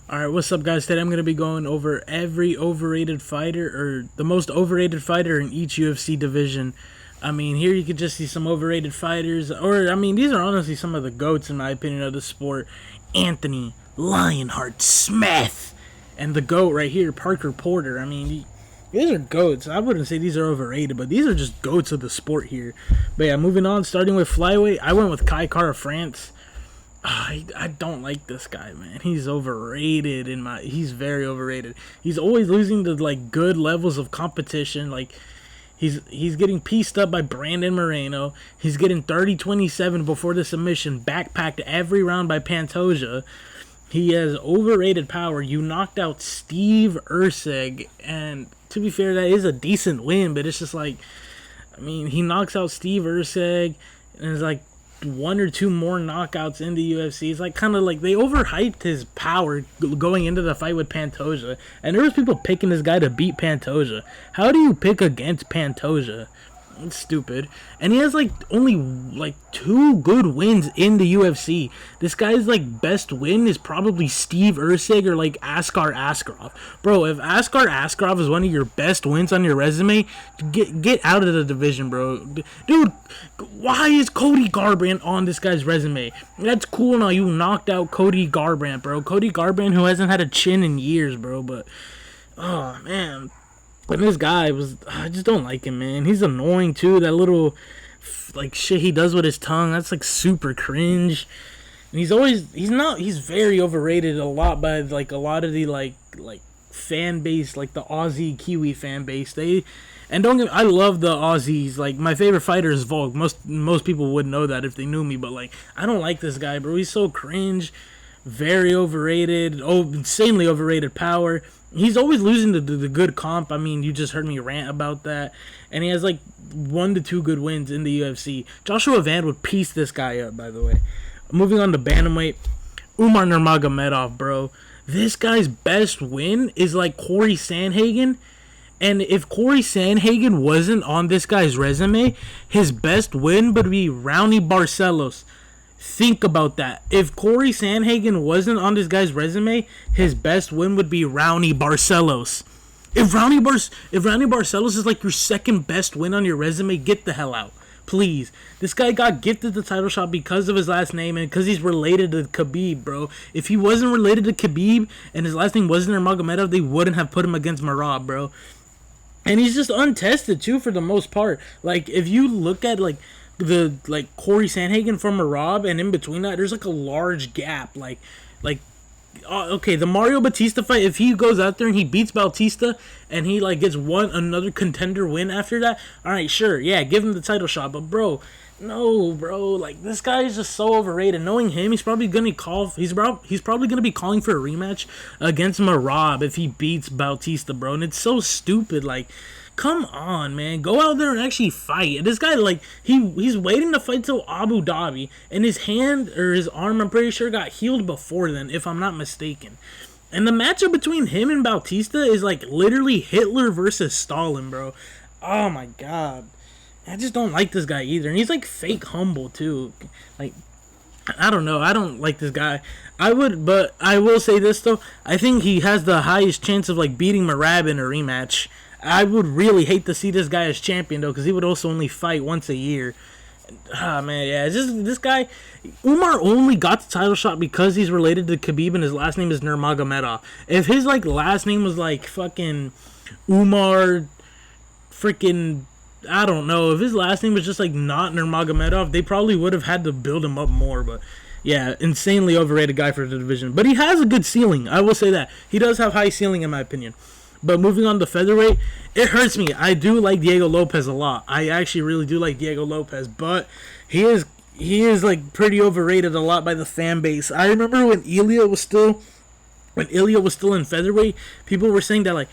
Alright, what's up, guys? Today I'm going to be going over every overrated fighter, or the most overrated fighter in each UFC division. I mean, here you can just see some overrated fighters, or, I mean, these are honestly some of the GOATs, in my opinion, of the sport. Anthony Lionheart Smith, and the GOAT right here, Parker Porter. I mean, these are GOATs. I wouldn't say these are overrated, but these are just GOATs of the sport here. But yeah, moving on, starting with flyweight, I went with Kai Kara France. I don't like this guy, man. He's overrated he's very overrated. He's always losing to like good levels of competition. Like he's getting pieced up by Brandon Moreno. He's getting 30-27 before the submission, backpacked every round by Pantoja. He has overrated power. You knocked out Steve Erceg, and to be fair, that is a decent win, but it's just like, I mean, he knocks out Steve Erceg, and it's like one or two more knockouts in the UFC. It's like kind of like they overhyped his power going into the fight with Pantoja, and there was people picking this guy to beat Pantoja. How do you pick against Pantoja? It's stupid. And he has like only like two good wins in the UFC. This guy's like best win is probably Steve Erceg or like Askar Askarov. Bro, if Askar Askarov is one of your best wins on your resume, get out of the division, bro. Dude, why is Cody Garbrandt on this guy's resume? That's cool now, you knocked out Cody Garbrandt, bro. Cody Garbrandt, who hasn't had a chin in years, bro. But oh man, and this guy was, I just don't like him, man. He's annoying too. That little like shit he does with his tongue, that's like super cringe. And he's very overrated a lot by like a lot of the like fan base, like the Aussie Kiwi fan base. I love the Aussies. Like my favorite fighter is Volk. Most people would know that if they knew me, but like I don't like this guy, bro. He's so cringe. Very overrated. Oh, insanely overrated power. He's always losing to the good comp. I mean, you just heard me rant about that. And he has like 1 to 2 good wins in the UFC. Joshua Van would piece this guy up, by the way. Moving on to bantamweight, Umar Nurmagomedov, bro. This guy's best win is like Corey Sandhagen. And if Corey Sandhagen wasn't on this guy's resume, his best win would be Rowney Barcelos. Think about that. If Corey Sandhagen wasn't on this guy's resume, his best win would be Rowney Barcelos. If Rowney Barcelos is like your second best win on your resume, get the hell out. Please. This guy got gifted the title shot because of his last name and because he's related to Khabib, bro. If he wasn't related to Khabib and his last name wasn't Nurmagomedov, they wouldn't have put him against Marab, bro. And he's just untested too for the most part. Like if you look at like Corey Sandhagen from Marab, and in between that there's like a large gap. Okay, the Mario Batista fight, if he goes out there and he beats Bautista and he like gets another contender win after that, alright, sure, yeah, give him the title shot. But bro, no, bro, like this guy is just so overrated. Knowing him, he's probably gonna he's probably gonna be calling for a rematch against Marab if he beats Bautista, bro. And it's so stupid. Like, come on, man, go out there and actually fight. This guy, like, he's waiting to fight till Abu Dhabi, and his hand or his arm, I'm pretty sure, got healed before then, if I'm not mistaken. And the matchup between him and Bautista is like literally Hitler versus Stalin, bro. Oh my god. I just don't like this guy either. And he's like fake humble too. Like, I don't know. I don't like this guy. But I will say this though. I think he has the highest chance of like beating Marab in a rematch. I would really hate to see this guy as champion though, because he would also only fight once a year. Ah, man, yeah. It's just this guy. Umar only got the title shot because he's related to Khabib and his last name is Nurmagomedov. If his like last name was like fucking Umar, freaking, I don't know. If his last name was just like not Nurmagomedov, they probably would have had to build him up more. But yeah, insanely overrated guy for the division. But he has a good ceiling. I will say that. He does have high ceiling in my opinion. But moving on to featherweight, it hurts me. I do like Diego Lopez a lot. I actually really do like Diego Lopez. But he is like pretty overrated a lot by the fan base. I remember when Ilya was still in featherweight, people were saying that like,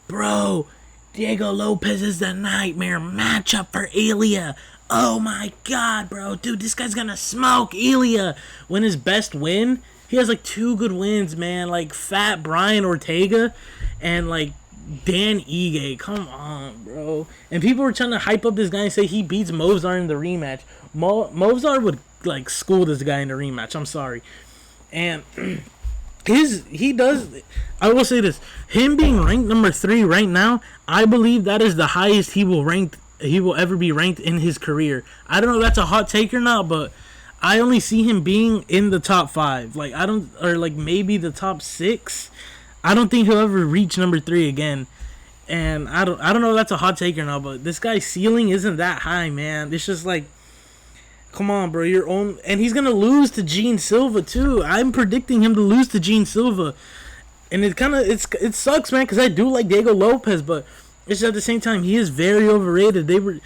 bro, Diego Lopez is the nightmare matchup for Ilya. Oh my god, bro. Dude, this guy's gonna smoke Ilya. When his best win, he has like 2 good wins, man. Like Fat Brian Ortega and like Dan Ige. Come on, bro. And people were trying to hype up this guy and say he beats Movsar in the rematch. Movsar would like school this guy in the rematch. I'm sorry. And he does. I will say this: him being ranked number 3 right now, I believe that is the highest he will ever be ranked in his career. I don't know if that's a hot take or not, but I only see him being in the top 5. Like I don't, or like maybe the top 6. I don't think he'll ever reach number 3 again. And I don't know if that's a hot take or not, but this guy's ceiling isn't that high, man. It's just like, come on, bro. Your own, and he's gonna lose to Gene Silva too. I'm predicting him to lose to Gene Silva, and it sucks, man, because I do like Diego Lopez, but it's at the same time he is very overrated. They were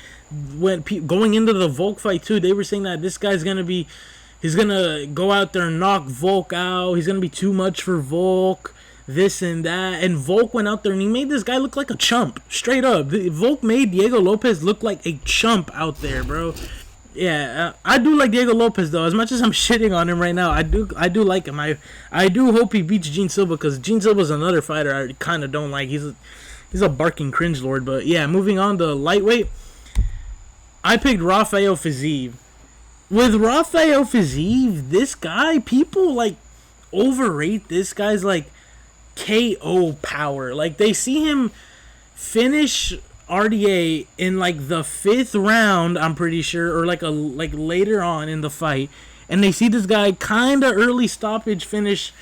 going into the Volk fight too. They were saying that this guy's he's gonna go out there and knock Volk out. He's gonna be too much for Volk. This and that, and Volk went out there and he made this guy look like a chump, straight up. Volk made Diego Lopez look like a chump out there, bro. Yeah, I do like Diego Lopez though. As much as I'm shitting on him right now, I do like him. I do hope he beats Gene Silva, because Gene Silva's another fighter I kind of don't like. He's a barking cringe lord. But yeah, moving on to lightweight, I picked Rafael Fiziev. With Rafael Fiziev, this guy, people like overrate this guy's like KO power. Like they see him finish RDA in like the 5th round, I'm pretty sure, or like later on in the fight, and they see this guy kind of early stoppage finish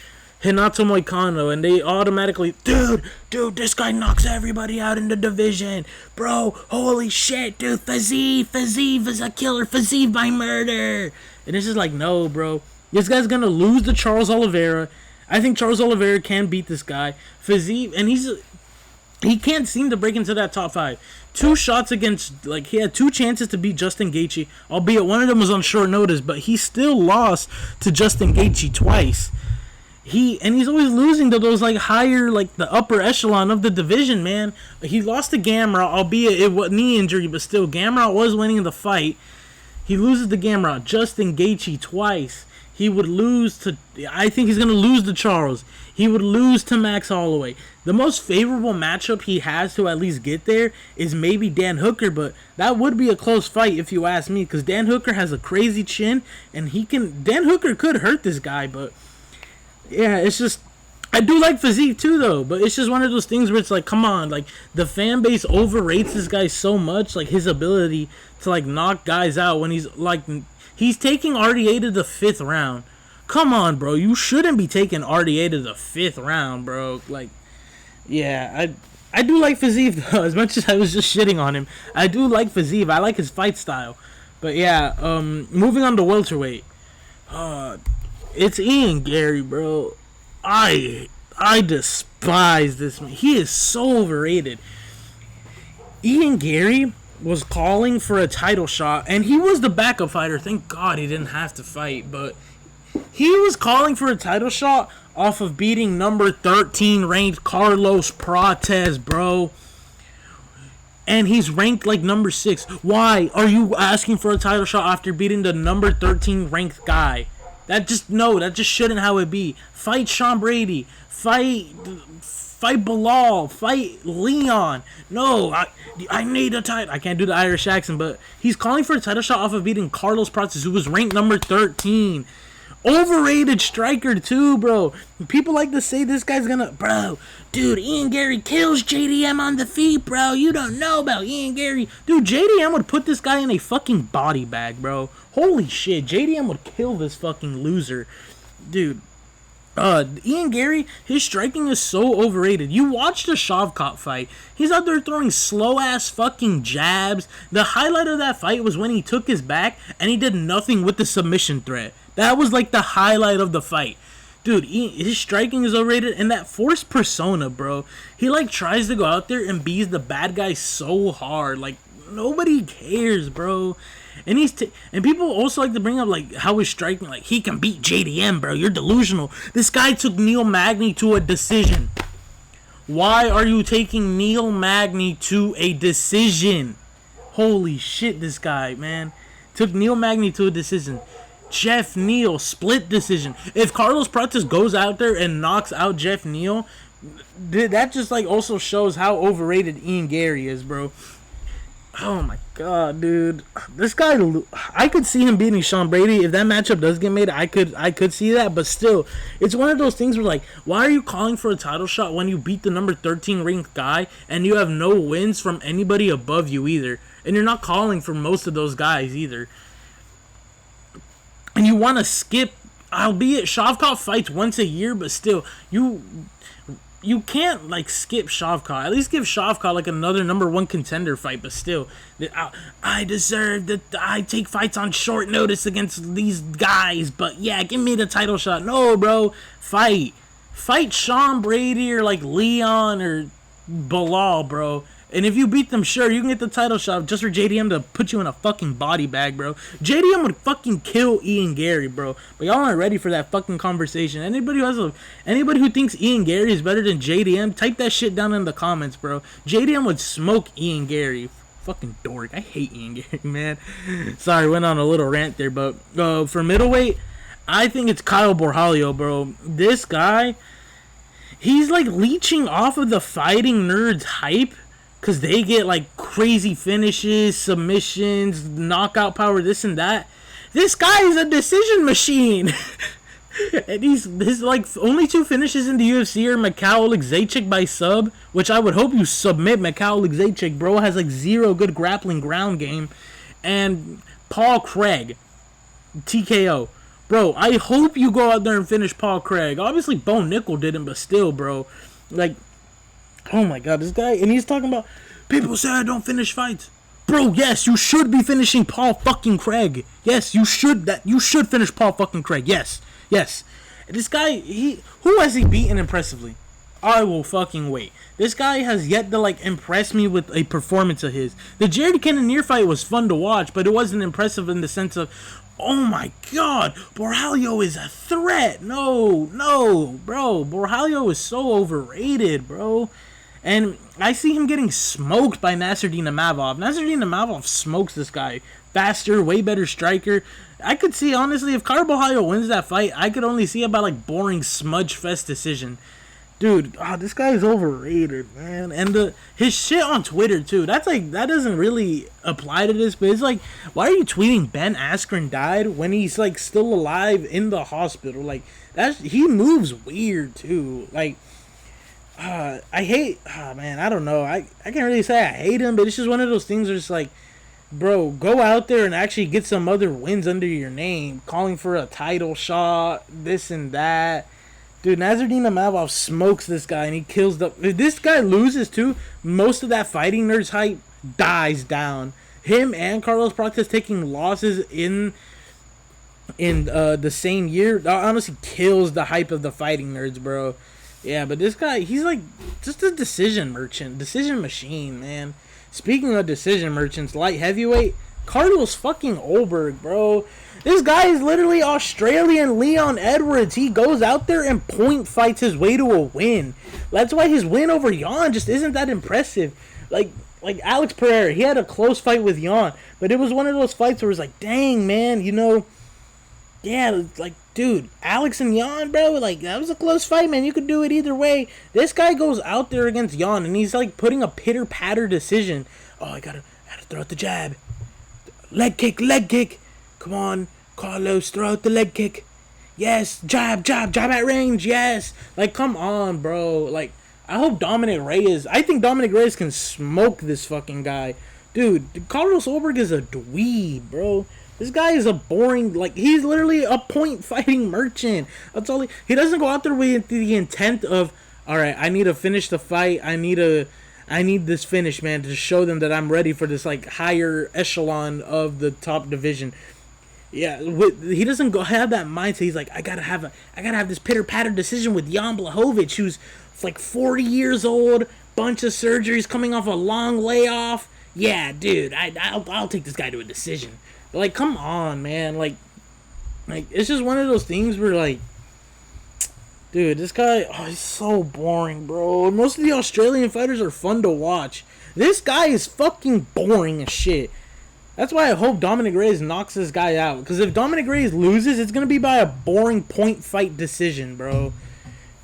Renato Moicano, and they automatically, dude, this guy knocks everybody out in the division, bro. Holy shit, dude, Fiziev is a killer, Fiziev by murder. And it's just like, no, bro, this guy's gonna lose to Charles Oliveira. I think Charles Oliveira can beat this guy. Fiziev, and he can't seem to break into that top 5. 2 shots against, like, he had 2 chances to beat Justin Gaethje, albeit one of them was on short notice, but he still lost to Justin Gaethje twice. He's always losing to those like higher, like the upper echelon of the division, man. He lost to Gamrot, albeit it was knee injury, but still Gamrot was winning the fight. He loses to Gamrot. Justin Gaethje twice. He would lose to, I think he's going to lose to Charles. He would lose to Max Holloway. The most favorable matchup he has to at least get there is maybe Dan Hooker, but that would be a close fight if you ask me, because Dan Hooker has a crazy chin, and Dan Hooker could hurt this guy, but yeah, it's just, I do like Fiziev too, though, but it's just one of those things where it's like, come on, like, the fan base overrates this guy so much, like, his ability to, like, knock guys out when he's taking RDA to the 5th round. Come on, bro. You shouldn't be taking RDA to the 5th round, bro. Like, yeah, I do like Fiziev, though. As much as I was just shitting on him, I do like Fiziev. I like his fight style. But yeah, moving on to welterweight. It's Ian Gary, bro. I despise this man. He is so overrated. Ian Gary was calling for a title shot, and he was the backup fighter. Thank God he didn't have to fight, but he was calling for a title shot off of beating number 13 ranked Carlos Prates, bro. And he's ranked like number 6. Why are you asking for a title shot after beating the number 13 ranked guy? That just shouldn't how it be. Fight Sean Brady. Fight Bilal. Fight Leon. No, I need a title. I can't do the Irish accent, but he's calling for a title shot off of beating Carlos Prates, who was ranked number 13. Overrated striker too, bro. People like to say this guy's gonna, bro. Dude, Ian Gary kills JDM on the feet, bro. You don't know about Ian Gary. Dude, JDM would put this guy in a fucking body bag, bro. Holy shit, JDM would kill this fucking loser. Dude, Ian Gary, his striking is so overrated. You watch the Shavkat fight. He's out there throwing slow-ass fucking jabs. The highlight of that fight was when he took his back and he did nothing with the submission threat. That was like the highlight of the fight. Dude, his striking is overrated, and that forced persona, bro. He, like, tries to go out there and be the bad guy so hard. Like, nobody cares, bro. And and people also like to bring up, like, how he's striking. Like, he can beat JDM, bro. You're delusional. This guy took Neil Magny to a decision. Why are you taking Neil Magny to a decision? Holy shit, this guy, man. Took Neil Magny to a decision. Jeff Neal, split decision. If Carlos Prates goes out there and knocks out Jeff Neal, that just, like, also shows how overrated Ian Gary is, bro. Oh my god, dude! This guy, I could see him beating Sean Brady if that matchup does get made. I could see that, but still, it's one of those things where like, why are you calling for a title shot when you beat the number 13 ranked guy and you have no wins from anybody above you either, and you're not calling for most of those guys either, and you want to skip. Albeit Shavkat fights once a year, but still, you can't like skip Shavkat. At least give Shavkat like another number one contender fight. But still, I deserve that. I take fights on short notice against these guys. But yeah, give me the title shot. No, bro, fight Sean Brady or like Leon or Bilal, bro. And if you beat them, sure, you can get the title shot just for JDM to put you in a fucking body bag, bro. JDM would fucking kill Ian Gary, bro. But y'all aren't ready for that fucking conversation. Anybody who thinks Ian Gary is better than JDM, type that shit down in the comments, bro. JDM would smoke Ian Gary. Fucking dork. I hate Ian Gary, man. Sorry, went on a little rant there, but for middleweight, I think it's Kyle Borralho, bro. This guy, he's like leeching off of the fighting nerds hype. Because they get like crazy finishes, submissions, knockout power, this and that. This guy is a decision machine. And his like only two finishes in the UFC are Mikhail Zajic by sub, which I would hope you submit Mikhail Zajic, bro. Has like zero good grappling ground game. And Paul Craig, TKO. Bro, I hope you go out there and finish Paul Craig. Obviously, Bo Nickel didn't, but still, bro. Like, oh my god, this guy, and he's talking about, people say I don't finish fights. Bro, yes, you should be finishing Paul fucking Craig. Yes, you should finish Paul fucking Craig. Yes. This guy, who has he beaten impressively? I will fucking wait. This guy has yet to like impress me with a performance of his. The Jared Cannonier fight was fun to watch, but it wasn't impressive in the sense of, oh my god, Borralho is a threat. No, bro. Borralho is so overrated, bro. And I see him getting smoked by Nasruddin Imavov. Nasruddin Imavov smokes this guy. Faster, way better striker. I could see, honestly, if Borralho wins that fight, I could only see about like boring smudge fest decision. Dude, this guy is overrated, man. And his shit on Twitter, too. That's like, that doesn't really apply to this, but it's like, why are you tweeting Ben Askren died when he's like still alive in the hospital? Like, he moves weird, too. Like, I hate, man, I don't know. I can't really say I hate him, but it's just one of those things where it's like, bro, go out there and actually get some other wins under your name. Calling for a title shot, this and that. Dude, Nasruddin Imavov smokes this guy and he kills the... If this guy loses too, most of that fighting nerds hype dies down. Him and Carlos Prates taking losses in the same year honestly kills the hype of the fighting nerds, bro. Yeah, but this guy, he's like just a decision merchant, decision machine, man. Speaking of decision merchants, light heavyweight, Carlos fucking Olberg, bro. This guy is literally Australian Leon Edwards. He goes out there and point fights his way to a win. That's why his win over Jan just isn't that impressive. Like Alex Pereira, he had a close fight with Jan, but it was one of those fights where it's like, dang, man, you know, yeah, like, dude, Alex and Jan, bro, like, that was a close fight, man. You could do it either way. This guy goes out there against Jan, and he's, like, putting a pitter-patter decision. Oh, I gotta throw out the jab. Leg kick. Come on, Carlos, throw out the leg kick. Yes, jab at range, yes. Like, come on, bro. Like, I think Dominic Reyes can smoke this fucking guy. Dude, Carlos Olberg is a dweeb, bro. This guy is a boring, like, he's literally a point fighting merchant. That's all he doesn't go out there with the intent of, all right, I need to finish the fight. I need this finish, man, to show them that I'm ready for this, like, higher echelon of the top division. Yeah, he doesn't have that mindset. He's like, I gotta have this pitter-patter decision with Jan Blachowicz, who's like 40 years old, bunch of surgeries, coming off a long layoff. Yeah, dude, I'll take this guy to a decision. Like, come on, man. Like, it's just one of those things where, like, dude, this guy, he's so boring, bro. Most of the Australian fighters are fun to watch. This guy is fucking boring as shit. That's why I hope Dominic Reyes knocks this guy out. Because if Dominic Reyes loses, it's going to be by a boring point fight decision, bro.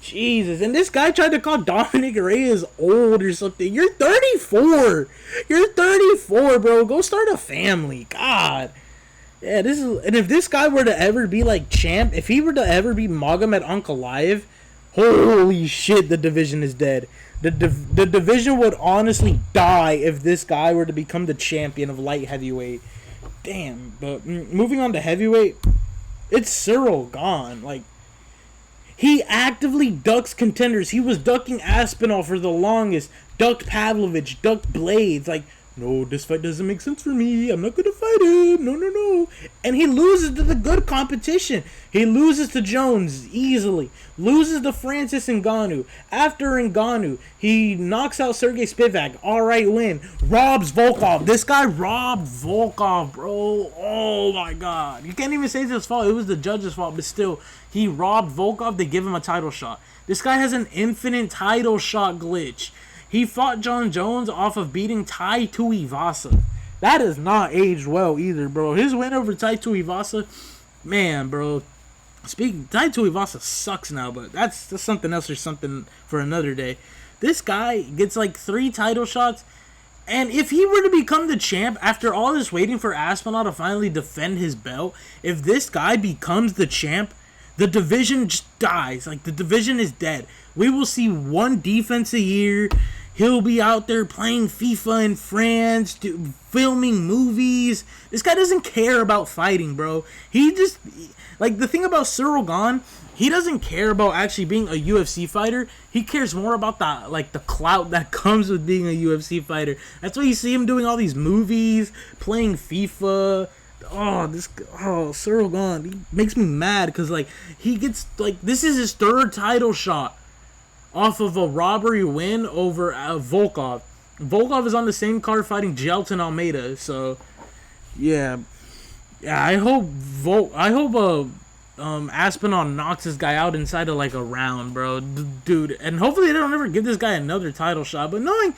Jesus, and this guy tried to call Dominic Reyes old or something. You're 34. You're 34, bro. Go start a family. God. Yeah, this is, and if this guy were to ever be like champ, if he were to ever be Magomed Ankalaev, holy shit, the division is dead. The division would honestly die if this guy were to become the champion of light heavyweight. Damn, but moving on to heavyweight, it's Cyril gone. Like, he actively ducks contenders. He was ducking Aspinall for the longest. Ducked Pavlovich. Ducked Blades. Like, no, this fight doesn't make sense for me. I'm not going to fight him. No, no, no. And he loses to the good competition. He loses to Jones easily. Loses to Francis Ngannou. After Ngannou, he knocks out Sergey Spivak. All right, win. Robs Volkov. This guy robbed Volkov, bro. Oh, my God. You can't even say it's his fault. It was the judge's fault, but still, he robbed Volkov. They give him a title shot. This guy has an infinite title shot glitch. He fought John Jones off of beating Tai Tuivasa. That has not aged well either, bro. His win over Tai Tuivasa, man, bro. Tai Tuivasa sucks now, but that's something else or something for another day. This guy gets like 3 title shots, and if he were to become the champ after all this waiting for Aspinall to finally defend his belt, if this guy becomes the champ, the division just dies. Like, the division is dead. We will see one defense a year. He'll be out there playing FIFA in France, filming movies. This guy doesn't care about fighting, bro. He just, like, the thing about Cyril Gane, he doesn't care about actually being a UFC fighter. He cares more about the clout that comes with being a UFC fighter. That's why you see him doing all these movies, playing FIFA. Cyril Gane, he makes me mad because, like, he gets, like, this is his 3rd title shot off of a robbery win over Volkov. Volkov is on the same card fighting Gelton Almeida, so yeah, I hope Aspinall knocks this guy out inside of like a round, bro, dude, and hopefully they don't ever give this guy another title shot. But knowing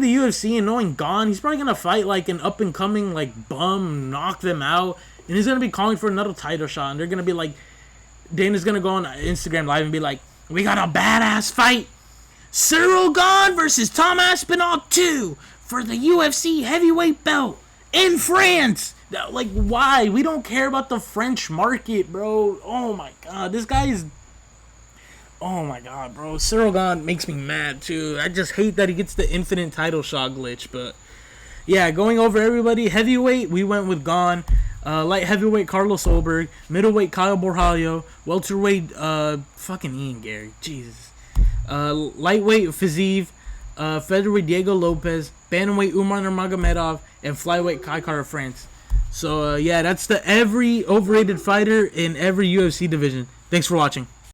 the UFC and knowing Gane, he's probably gonna fight like an up and coming like bum, knock them out, and he's gonna be calling for another title shot, and they're gonna be like, Dana's gonna go on Instagram Live and be like, we got a badass fight. Cyril Gane versus Tom Aspinall 2 for the UFC heavyweight belt in France. Like, why? We don't care about the French market, bro. Oh, my God. This guy is... Oh, my God, bro. Cyril Gane makes me mad, too. I just hate that he gets the infinite title shot glitch. But, yeah, going over everybody. Heavyweight, we went with Gane. Light heavyweight, Carlos Solberg. Middleweight, Kyle Borjalho. Welterweight, fucking Ian Gary. Jesus. Lightweight, Fiziev. Featherweight, Diego Lopez. Bantamweight, Umar Nurmagomedov. And flyweight, Kai Kara France. So, yeah, that's every overrated fighter in every UFC division. Thanks for watching.